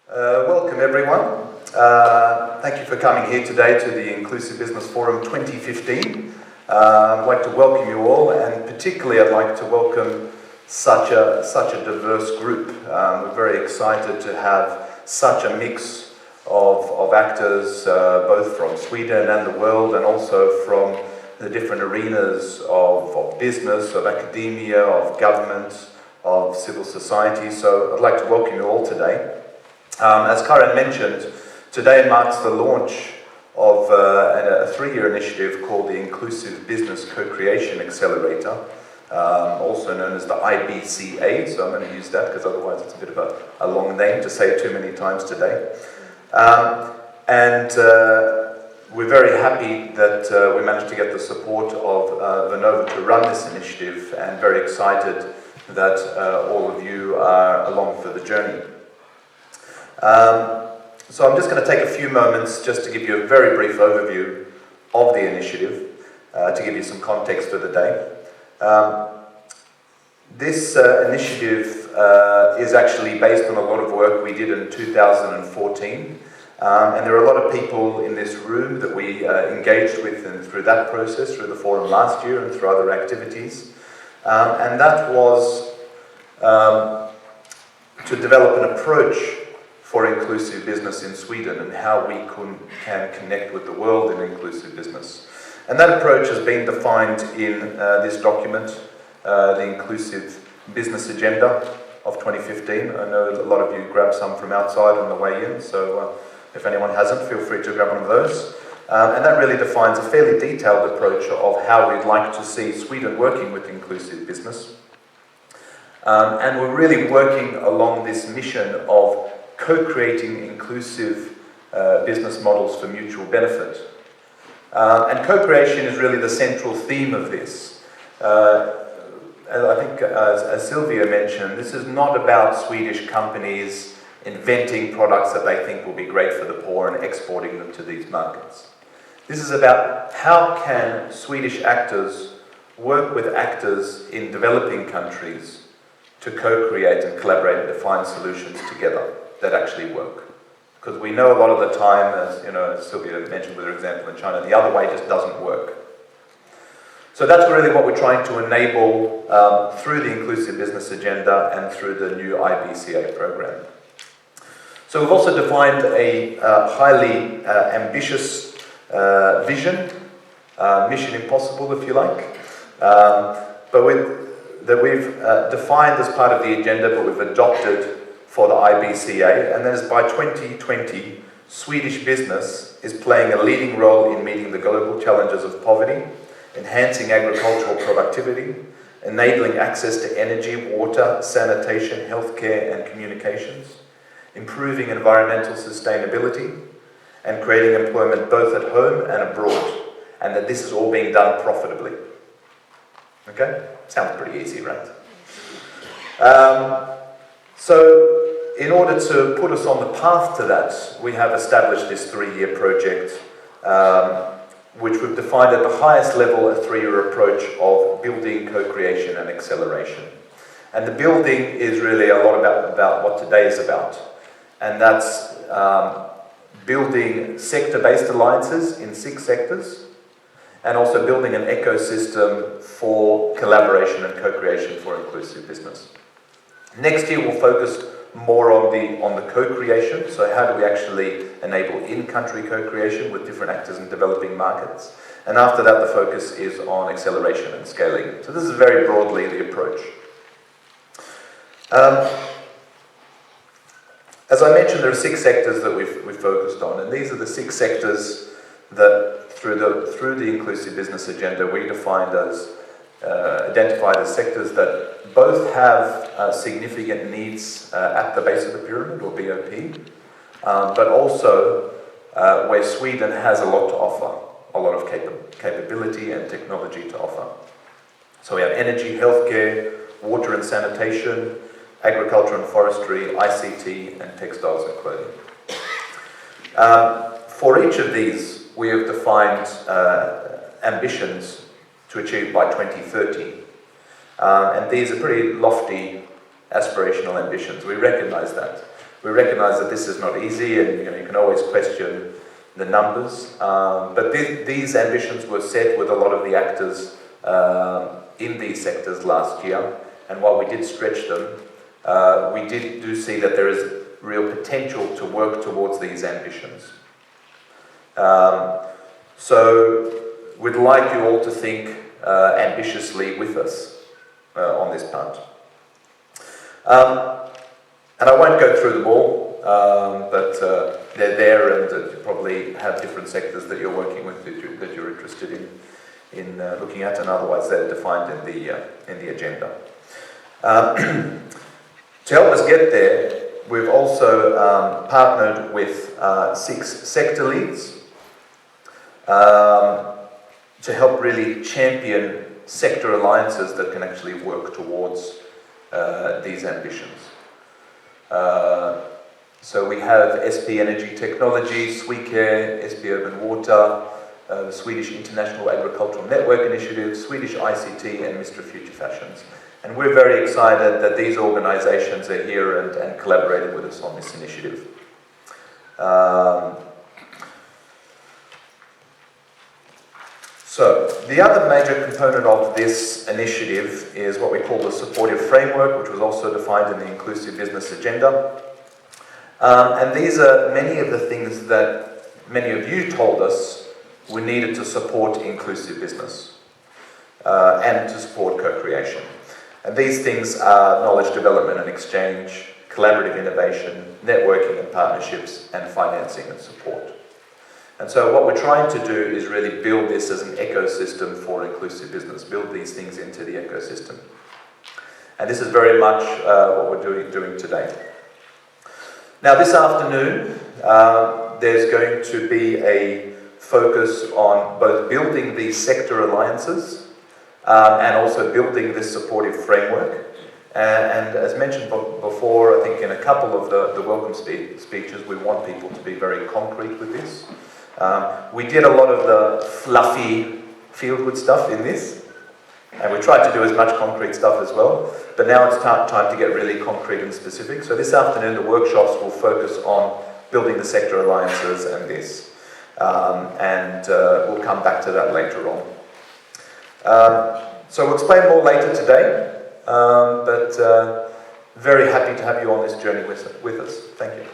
Welcome everyone. Thank you for coming here today to the Inclusive Business Forum 2015. I'd like to welcome you all, and particularly I'd like to welcome such a diverse group. We're very excited to have such a mix of actors, both from Sweden and the world, and also from the different arenas of business, of academia, of government, of civil society. So I'd like to welcome you all today. As Karen mentioned, today marks the launch of a 3-year initiative called the Inclusive Business Co-Creation Accelerator, also known as the IBCA, so I'm going to use that because otherwise it's a bit of a long name to say too many times today. We're very happy that we managed to get the support of Vinova to run this initiative, and very excited that all of you are along for the journey. So I'm just going to take a few moments just to give you a very brief overview of the initiative, to give you some context for the day. This initiative is actually based on a lot of work we did in 2014, and there are a lot of people in this room that we engaged with through that process, through the forum last year and through other activities, and that was to develop an approach for inclusive business in Sweden and how we can connect with the world in inclusive business. And that approach has been defined in this document, the Inclusive Business Agenda of 2015. I know a lot of you grabbed some from outside on the way in, so if anyone hasn't, feel free to grab one of those. And that really defines a fairly detailed approach of how we'd like to see Sweden working with inclusive business. And we're really working along this mission of co-creating inclusive business models for mutual benefit. And co-creation is really the central theme of this. And I think, as Sylvia mentioned, this is not about Swedish companies inventing products that they think will be great for the poor and exporting them to these markets. This is about how can Swedish actors work with actors in developing countries to co-create and collaborate and define solutions together that actually work. Because we know a lot of the time, as Sylvia mentioned with her example in China, the other way just doesn't work. So that's really what we're trying to enable through the Inclusive Business Agenda and through the new IBCA program. So we've also defined a highly ambitious vision, mission impossible if you like, that we've defined as part of the agenda, but we've adopted for the IBCA, and that is by 2020, Swedish business is playing a leading role in meeting the global challenges of poverty, enhancing agricultural productivity, enabling access to energy, water, sanitation, healthcare and communications, improving environmental sustainability, and creating employment both at home and abroad, and that this is all being done profitably. Okay? Sounds pretty easy, right? So in order to put us on the path to that, we have established this 3-year project, which we've defined at the highest level a 3-year approach of building, co-creation and acceleration. And the building is really a lot about what today is about. And that's building sector-based alliances in 6 sectors, and also building an ecosystem for collaboration and co-creation for inclusive business. Next year we'll focus more on the co-creation, so how do we actually enable in-country co-creation with different actors in developing markets. And after that the focus is on acceleration and scaling. So this is very broadly the approach. As I mentioned, there are 6 sectors that we've focused on, and these are the 6 sectors that through the Inclusive Business Agenda we defined as identified as sectors that both have significant needs at the base of the pyramid, or BOP, but also where Sweden has a lot to offer, a lot of capability and technology to offer. So we have energy, healthcare, water and sanitation, agriculture and forestry, ICT, and textiles and clothing. For each of these, we have defined ambitions to achieve by 2030. And these are pretty lofty aspirational ambitions. We recognize that. We recognise that this is not easy, and you can always question the numbers, but these ambitions were set with a lot of the actors in these sectors last year, and while we did stretch them, we do see that there is real potential to work towards these ambitions. So we'd like you all to think ambitiously with us on this part. And I won't go through them all, but they're there, and you probably have different sectors that you're working with that you're interested in looking at, and otherwise they're defined in the agenda. To help us get there, we've also partnered with 6 sector leads to help really champion sector alliances that can actually work towards these ambitions. So we have SP Energy Technology, Swecare, SP Urban Water, the Swedish International Agricultural Network Initiative, Swedish ICT, and Mr. Future Fashions. And we're very excited that these organisations are here and collaborating with us on this initiative. So, the other major component of this initiative is what we call the supportive framework, which was also defined in the Inclusive Business Agenda. And these are many of the things that many of you told us we needed to support inclusive business and to support co-creation. And these things are knowledge development and exchange, collaborative innovation, networking and partnerships, and financing and support. And so what we're trying to do is really build this as an ecosystem for inclusive business, build these things into the ecosystem. And this is very much what we're doing today. Now this afternoon, there's going to be a focus on both building these sector alliances and also building this supportive framework. And as mentioned before, I think in a couple of the welcome speeches, we want people to be very concrete with this. We did a lot of the fluffy feel-good stuff in this, and we tried to do as much concrete stuff as well, but now it's time to get really concrete and specific. So this afternoon the workshops will focus on building the sector alliances and this, and we'll come back to that later on. So we'll explain more later today, but very happy to have you on this journey with us. Thank you.